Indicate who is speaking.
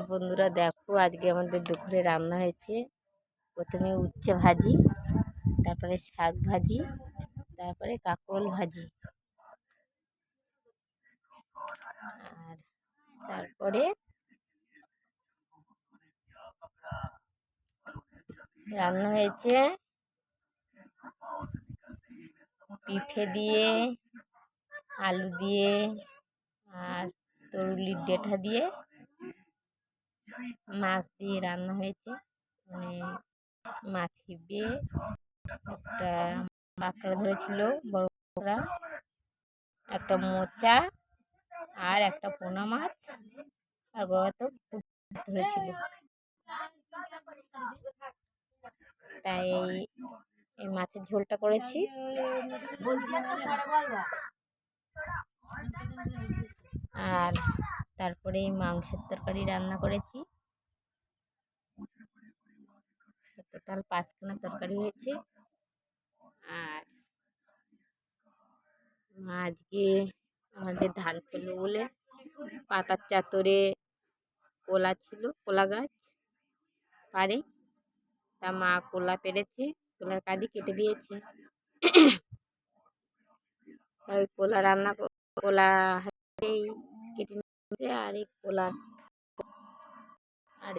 Speaker 1: বন্ধুরা দেখো, আজকে আমাদের দুপুরে রান্না হয়েছে। প্রথমে উচ্ছে ভাজি, তারপরে শাক ভাজি, তারপরে কাঁকরোল ভাজি, আর তারপরে রান্না হয়েছে পিঠে দিয়ে, আলু দিয়ে, আর তরুলির ডেটা দিয়ে, মাছ দিয়ে রান্না হয়েছে। মানে মাছ হিবিয়ে একটা কাঁকড়া ধরেছিল বড় কাঁকড়া, একটা মোচা, আর একটা পোনা মাছ, আর বড় তো ধরেছিল। তাই এই মাছের ঝোলটা করেছি। আর তারপরে মাংসের তরকারি রান্না করেছি। টোটাল 5খানা তরকারি হয়েছে। আর আজকে আমাদের ধান ফেলবো বলে পাতার চাতরে কোলা ছিল, কোলা গাছ পারে, তা মা কোলা পেরেছে, কোলার কাঁদি কেটে দিয়েছে। তাই কোলা রান্না, কোলা কেটে নিয়েছে। আর এই কোলা আর